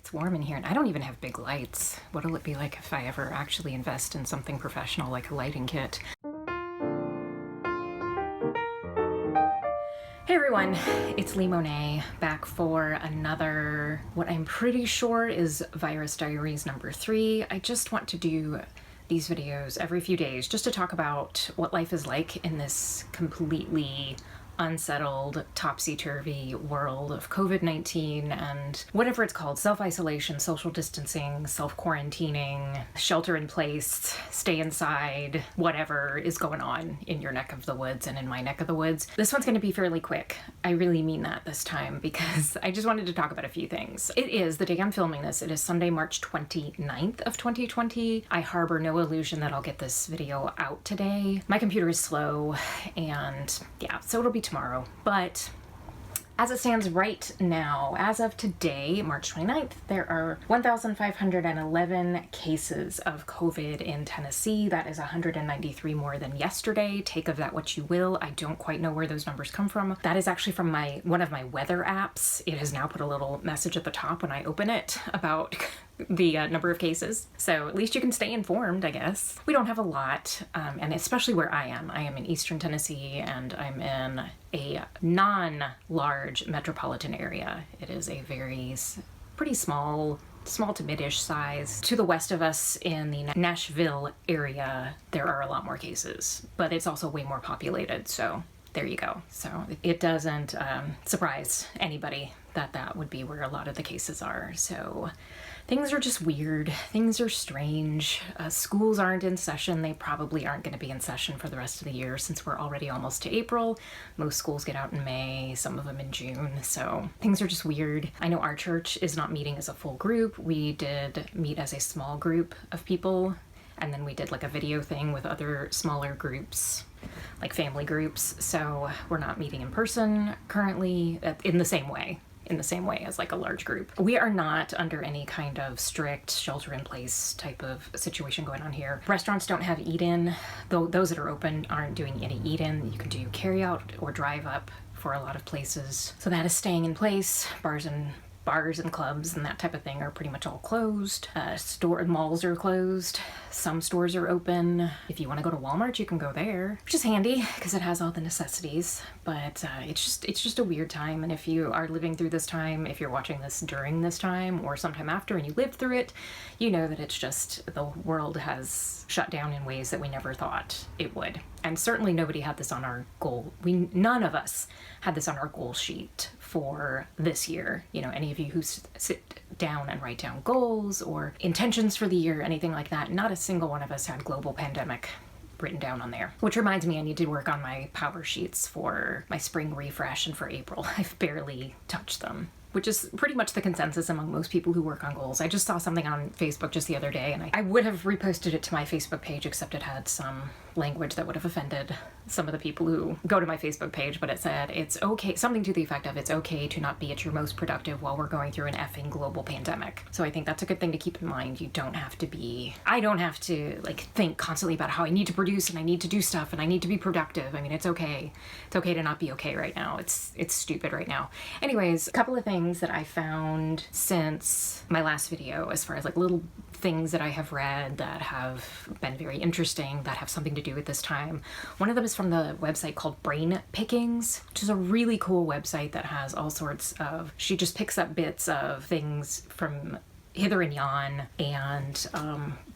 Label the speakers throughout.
Speaker 1: It's warm in here, and I don't even have big lights. What'll it be like if I ever actually invest in something professional like a lighting kit? Hey everyone, it's Leigh Monet back for another, what I'm pretty sure is Virus Diaries number 3. I just want to do these videos every few days just to talk about what life is like in this completely unsettled, topsy-turvy world of COVID-19 and whatever it's called, self-isolation, social distancing, self-quarantining, shelter in place, stay inside, whatever is going on in your neck of the woods and in my neck of the woods. This one's going to be fairly quick. I really mean that this time because I just wanted to talk about a few things. It is, the day I'm filming this, it is Sunday, March 29th of 2020. I harbor no illusion that I'll get this video out today. My computer is slow and yeah, so it'll be tomorrow. But as it stands right now, as of today, March 29th, there are 1,511 cases of COVID in Tennessee. That is 193 more than yesterday. Take of that what you will. I don't quite know where those numbers come from. That is actually from one of my weather apps. It has now put a little message at the top when I open it about the number of cases. So at least you can stay informed, I guess. We don't have a lot, and especially where I am. I am in Eastern Tennessee and I'm in a non-large metropolitan area. It is a pretty small to mid-ish size. To the west of us in the Nashville area, there are a lot more cases, but it's also way more populated, so there you go. So it doesn't surprise anybody that that would be where a lot of the cases are. So things are just weird. Things are strange. Schools aren't in session. They probably aren't going to be in session for the rest of the year since we're already almost to April. Most schools get out in May, some of them in June. So things are just weird. I know our church is not meeting as a full group. We did meet as a small group of people, and then we did like a video thing with other smaller groups, like family groups. So we're not meeting in person currently in the same way as like a large group. We are not under any kind of strict shelter-in-place type of situation going on here. Restaurants don't have eat-in, though those that are open aren't doing any eat-in. You can do carry-out or drive-up for a lot of places. So that is staying in place. Bars and clubs and that type of thing are pretty much all closed. Malls are closed. Some stores are open. If you want to go to Walmart, you can go there, which is handy because it has all the necessities. But it's just a weird time. And if you are living through this time, if you're watching this during this time or sometime after and you lived through it, you know that it's just the world has shut down in ways that we never thought it would. And certainly nobody had this on our goal. None of us had this on our goal sheet for this year. You know, any of you who sit down and write down goals or intentions for the year, anything like that, not a single one of us had global pandemic written down on there. Which reminds me, I need to work on my power sheets for my spring refresh and for April. I've barely touched them, which is pretty much the consensus among most people who work on goals. I just saw something on Facebook just the other day and I would have reposted it to my Facebook page, except it had some language that would have offended some of the people who go to my Facebook page, but it said it's okay, something to the effect of it's okay to not be at your most productive while we're going through an effing global pandemic. So I think that's a good thing to keep in mind. I don't have to like think constantly about how I need to produce and I need to do stuff and I need to be productive. I mean, it's okay. It's okay to not be okay right now. It's stupid right now. Anyways, a couple of things that I found since my last video as far as like little things that I have read that have been very interesting that have something to do with this time. One of them is from the website called Brain Pickings, which is a really cool website that has all sorts of, she just picks up bits of things from hither and yon and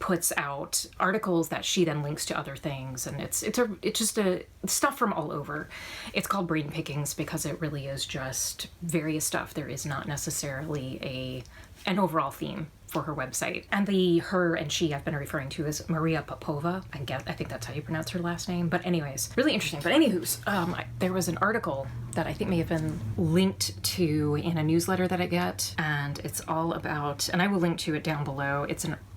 Speaker 1: puts out articles that she then links to other things, and it's just stuff from all over. It's called Brain Pickings because it really is just various stuff. There is not necessarily an overall theme for her website. And the her and she I've been referring to as Maria Popova. I think that's how you pronounce her last name. But anyways, really interesting. But anywho's, there was an article that I think may have been linked to in a newsletter that I get, and it's all about, and I will link to it down below.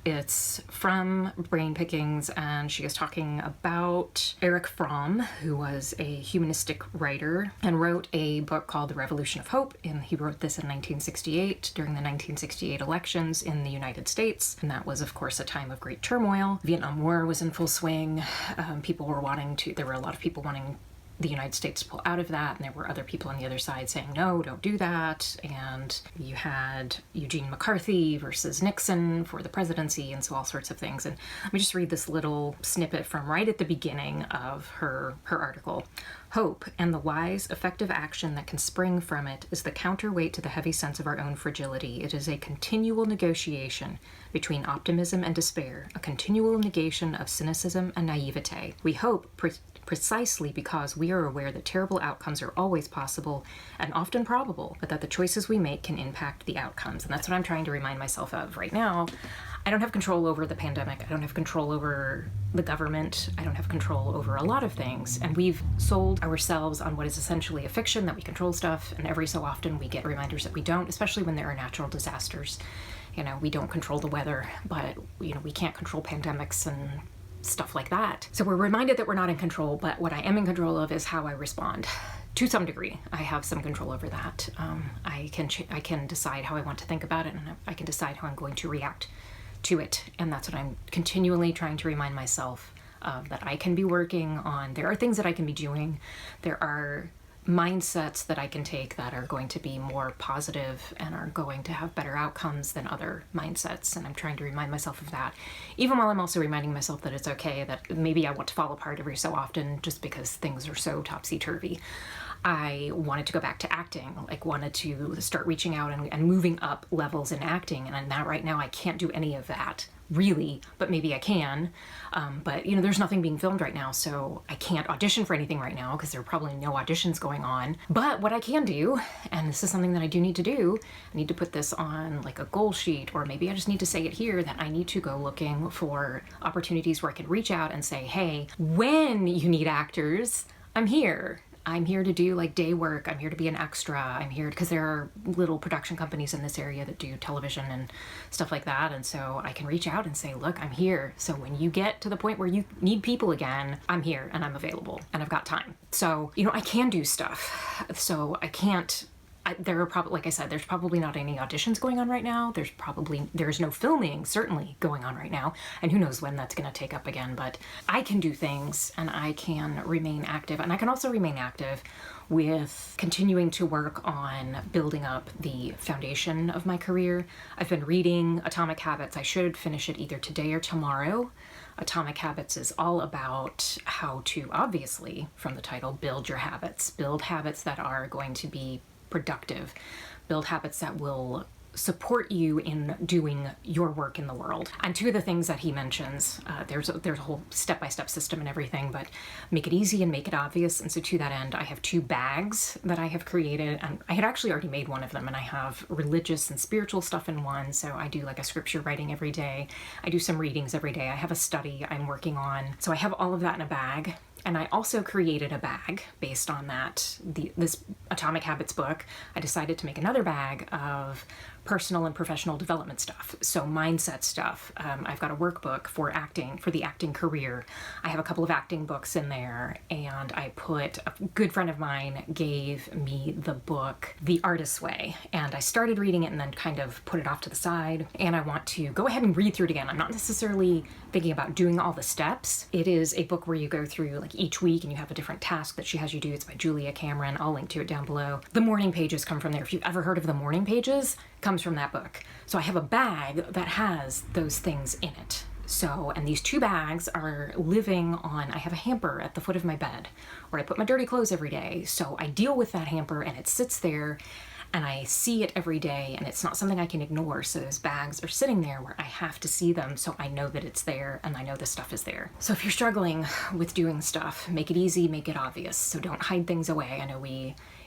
Speaker 1: It's from Brain Pickings, and she is talking about Erich Fromm, who was a humanistic writer and wrote a book called The Revolution of Hope. And he wrote this in 1968 during the 1968 elections in the United States. And that was, of course, a time of great turmoil. Vietnam War was in full swing. There were a lot of people wanting the United States to pull out of that, and there were other people on the other side saying, no, don't do that. And you had Eugene McCarthy versus Nixon for the presidency, and so all sorts of things. And let me just read this little snippet from right at the beginning of her article. Hope and the wise, effective action that can spring from it is the counterweight to the heavy sense of our own fragility. It is a continual negotiation between optimism and despair, a continual negation of cynicism and naivete. We hope precisely because we are aware that terrible outcomes are always possible and often probable, but that the choices we make can impact the outcomes. And that's what I'm trying to remind myself of right now. I don't have control over the pandemic. I don't have control over the government. I don't have control over a lot of things. And we've sold ourselves on what is essentially a fiction, that we control stuff. And every so often we get reminders that we don't, especially when there are natural disasters. You know, we don't control the weather, but, you know, we can't control pandemics and stuff like that. So we're reminded that we're not in control, but what I am in control of is how I respond. To some degree, I have some control over that. I can decide how I want to think about it, and I can decide how I'm going to react to it. And that's what I'm continually trying to remind myself of, that I can be working on. There are things that I can be doing. There are mindsets that I can take that are going to be more positive and are going to have better outcomes than other mindsets. And I'm trying to remind myself of that, even while I'm also reminding myself that it's okay, that maybe I want to fall apart every so often just because things are so topsy-turvy. I wanted to go back to acting, like wanted to start reaching out and moving up levels in acting. And that right now I can't do any of that, really, but maybe I can. But, you know, there's nothing being filmed right now, so I can't audition for anything right now because there are probably no auditions going on. But what I can do, and this is something that I do need to do, I need to put this on like a goal sheet, or maybe I just need to say it here, that I need to go looking for opportunities where I can reach out and say, hey, when you need actors, I'm here. I'm here to do like day work. I'm here to be an extra. I'm here because there are little production companies in this area that do television and stuff like that. And so I can reach out and say, look, I'm here. So when you get to the point where you need people again, I'm here and I'm available and I've got time. So, you know, I can do stuff. So I can't, there are probably, like I said, there's probably not any auditions going on right now. There's no filming certainly going on right now. And who knows when that's going to take up again, but I can do things and I can remain active. And I can also remain active with continuing to work on building up the foundation of my career. I've been reading Atomic Habits. I should finish it either today or tomorrow. Atomic Habits is all about how to, obviously, from the title, build your habits. Build habits that are going to be productive. Build habits that will support you in doing your work in the world. And two of the things that he mentions, there's a whole step-by-step system and everything, but make it easy and make it obvious. And so to that end, I have 2 bags that I have created, and I had actually already made one of them, and I have religious and spiritual stuff in one. So I do like a scripture writing every day. I do some readings every day. I have a study I'm working on. So I have all of that in a bag. And I also created a bag based on that, this Atomic Habits book. I decided to make another bag of personal and professional development stuff. So mindset stuff. I've got a workbook for acting, for the acting career. I have a couple of acting books in there, and a good friend of mine gave me the book, The Artist's Way. And I started reading it and then kind of put it off to the side. And I want to go ahead and read through it again. I'm not necessarily thinking about doing all the steps. It is a book where you go through like each week and you have a different task that she has you do. It's by Julia Cameron. I'll link to it down below. The morning pages come from there. If you've ever heard of the morning pages, comes from that book. So I have a bag that has those things in it. So, and these 2 bags are living on, I have a hamper at the foot of my bed where I put my dirty clothes every day. So I deal with that hamper and it sits there and I see it every day, and it's not something I can ignore. So those bags are sitting there where I have to see them, so I know that it's there and I know the stuff is there. So if you're struggling with doing stuff, make it easy, make it obvious. So don't hide things away. I know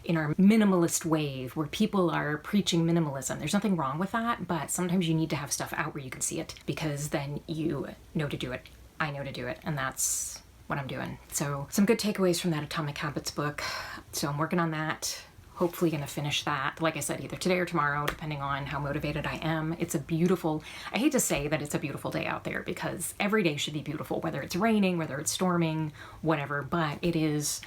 Speaker 1: in our minimalist wave where people are preaching minimalism, there's nothing wrong with that, but sometimes you need to have stuff out where you can see it, because then you know to do it. I know to do it, and that's what I'm doing. So some good takeaways from that Atomic Habits book. So I'm working on that. Hopefully gonna finish that, like I said, either today or tomorrow, depending on how motivated I am. It's a beautiful, I hate to say that it's a beautiful day out there, because every day should be beautiful, whether it's raining, whether it's storming, whatever, but it is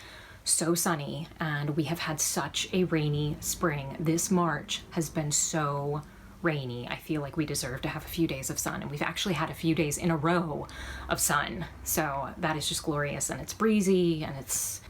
Speaker 1: so sunny, and we have had such a rainy spring. This March has been so rainy. I feel like we deserve to have a few days of sun, and we've actually had a few days in a row of sun. So that is just glorious, and it's breezy, and it's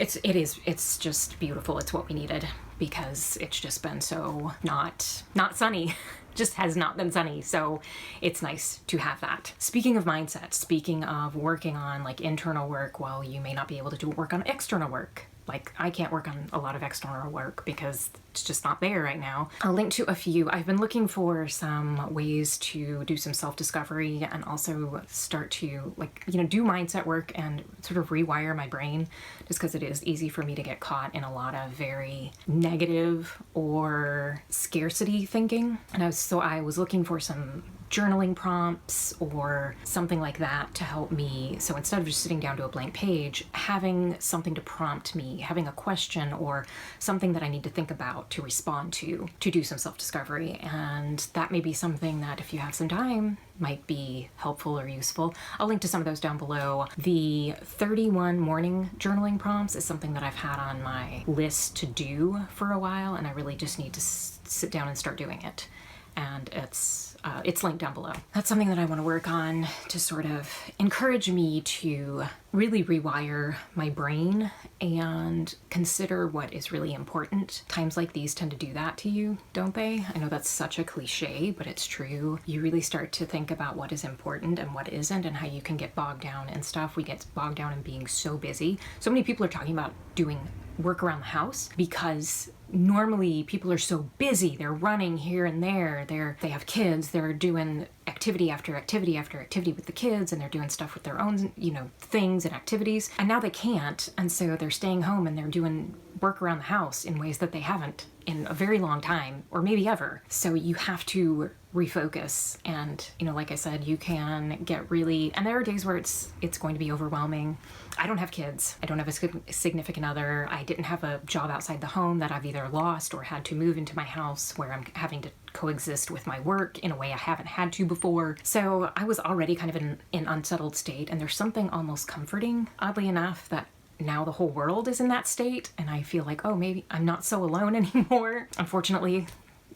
Speaker 1: just beautiful. It's what we needed, because it's just been so not sunny. Just has not been sunny, so it's nice to have that. Speaking of mindset, speaking of working on like internal work while you may not be able to do work on external work. Like, I can't work on a lot of external work because it's just not there right now. I'll link to a few. I've been looking for some ways to do some self-discovery and also start to, like, you know, do mindset work and sort of rewire my brain, just because it is easy for me to get caught in a lot of very negative or scarcity thinking. And I was looking for some journaling prompts or something like that to help me. So instead of just sitting down to a blank page, having something to prompt me, having a question or something that I need to think about to respond to do some self-discovery. And that may be something that, if you have some time, might be helpful or useful. I'll link to some of those down below. The 31 morning journaling prompts is something that I've had on my list to do for a while, and I really just need to sit down and start doing it. And it's linked down below. That's something that I want to work on to sort of encourage me to really rewire my brain and consider what is really important. Times like these tend to do that to you, don't they? I know that's such a cliche, but it's true. You really start to think about what is important and what isn't, and how you can get bogged down in stuff. We get bogged down in being so busy. So many people are talking about doing work around the house because normally people are so busy. They're running here and there. They have kids. They're doing activity after activity after activity with the kids, and they're doing stuff with their own, you know, things and activities. And now they can't. And so they're staying home and they're doing work around the house in ways that they haven't in a very long time, or maybe ever. So you have to refocus. And, you know, like I said, you can get really, and there are days where it's going to be overwhelming. I don't have kids. I don't have a significant other. I didn't have a job outside the home that I've either lost or had to move into my house, where I'm having to coexist with my work in a way I haven't had to before. So I was already kind of in an unsettled state, and there's something almost comforting, oddly enough, that now the whole world is in that state, and I feel like, oh, maybe I'm not so alone anymore. Unfortunately,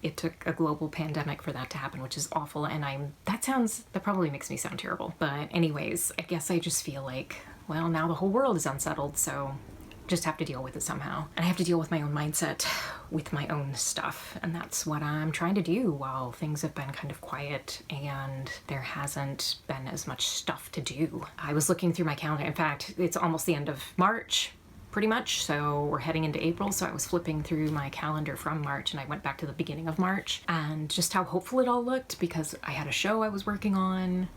Speaker 1: it took a global pandemic for that to happen, which is awful, and that probably makes me sound terrible. But anyways, I guess I just feel like, well, now the whole world is unsettled, so just have to deal with it somehow. And I have to deal with my own mindset, with my own stuff. And that's what I'm trying to do while things have been kind of quiet and there hasn't been as much stuff to do. I was looking through my calendar. In fact, it's almost the end of March, pretty much. So we're heading into April. So I was flipping through my calendar from March, and I went back to the beginning of March, and just how hopeful it all looked, because I had a show I was working on,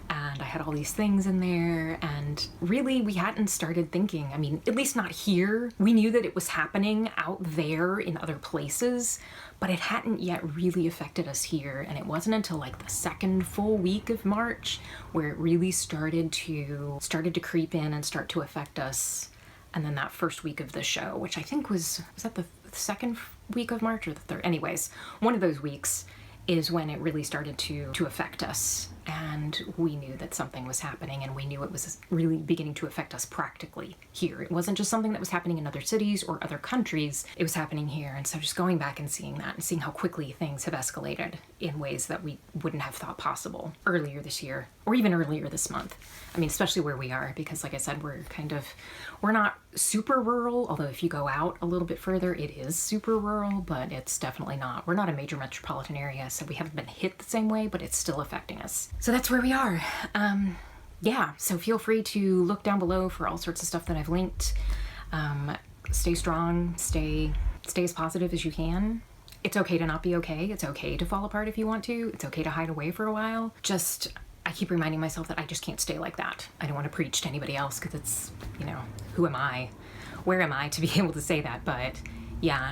Speaker 1: and I had all these things in there, and really we hadn't started thinking, I mean, at least not here. We knew that it was happening out there in other places, but it hadn't yet really affected us here. And it wasn't until like the second full week of March where it really started to creep in and start to affect us. And then that first week of the show, which I think was that the second week of March or the third? Anyways, one of those weeks is when it really started to affect us. And we knew that something was happening, and we knew it was really beginning to affect us practically here. It wasn't just something that was happening in other cities or other countries, it was happening here. And so just going back and seeing that and seeing how quickly things have escalated in ways that we wouldn't have thought possible earlier this year, or even earlier this month. I mean, especially where we are, because like I said, we're not super rural, although if you go out a little bit further, it is super rural, but it's definitely not. We're not a major metropolitan area, so we haven't been hit the same way, but it's still affecting us. So that's where we are. Yeah, so feel free to look down below for all sorts of stuff that I've linked. Stay strong, stay as positive as you can. It's okay to not be okay. It's okay to fall apart if you want to. It's okay to hide away for a while. I keep reminding myself that I just can't stay like that. I don't want to preach to anybody else, because it's, you know, who am I? Where am I to be able to say that? But yeah,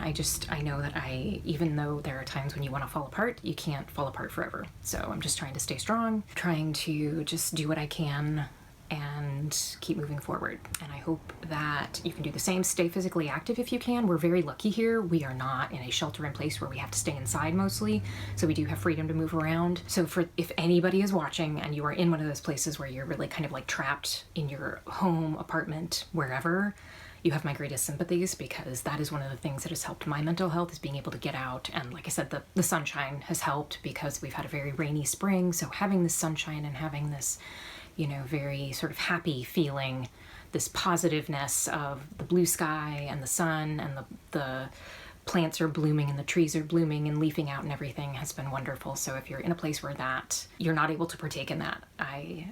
Speaker 1: I know that even though there are times when you want to fall apart, you can't fall apart forever. So I'm just trying to stay strong, trying to just do what I can and keep moving forward. And I hope that you can do the same. Stay physically active if you can. We're very lucky here. We are not in a shelter in place where we have to stay inside mostly. So we do have freedom to move around. So if anybody is watching and you are in one of those places where you're really kind of like trapped in your home, apartment, wherever, you have my greatest sympathies, because that is one of the things that has helped my mental health, is being able to get out. And like I said, the sunshine has helped, because we've had a very rainy spring. So having this sunshine and having this, you know, very sort of happy feeling, this positiveness of the blue sky and the sun and the plants are blooming and the trees are blooming and leafing out and everything has been wonderful. So if you're in a place where that, you're not able to partake in that, I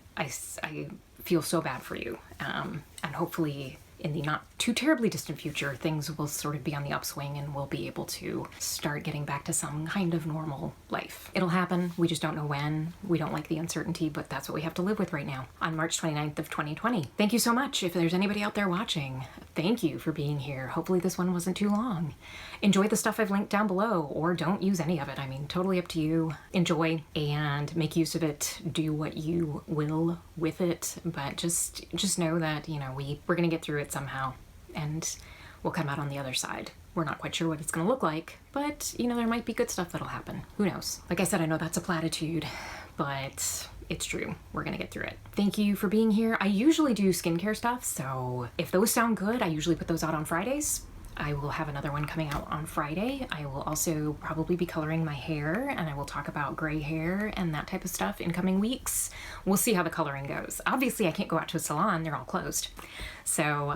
Speaker 1: feel so bad for you. And hopefully in the not too terribly distant future, things will sort of be on the upswing and we'll be able to start getting back to some kind of normal life. It'll happen. We just don't know when. We don't like the uncertainty, but that's what we have to live with right now on March 29th of 2020. Thank you so much. If there's anybody out there watching, thank you for being here. Hopefully this one wasn't too long. Enjoy the stuff I've linked down below, or don't use any of it. I mean, totally up to you. Enjoy and make use of it. Do what you will with it, but just know that, you know, we're gonna get through it somehow, and we'll come out on the other side. We're not quite sure what it's gonna look like, but you know, there might be good stuff that'll happen. Who knows? Like I said, I know that's a platitude, but it's true. We're gonna get through it. Thank you for being here. I usually do skincare stuff, so if those sound good, I usually put those out on Fridays. I will have another one coming out on Friday. I will also probably be coloring my hair, and I will talk about gray hair and that type of stuff in coming weeks. We'll see how the coloring goes. Obviously, I can't go out to a salon. They're all closed. So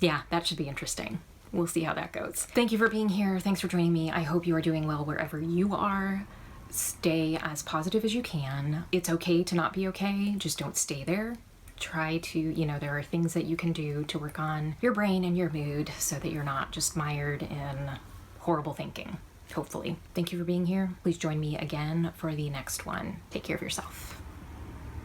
Speaker 1: yeah, that should be interesting. We'll see how that goes. Thank you for being here. Thanks for joining me. I hope you are doing well wherever you are. Stay as positive as you can. It's okay to not be okay. Just don't stay there. Try to, you know, there are things that you can do to work on your brain and your mood so that you're not just mired in horrible thinking, hopefully. Thank you for being here. Please join me again for the next one. Take care of yourself.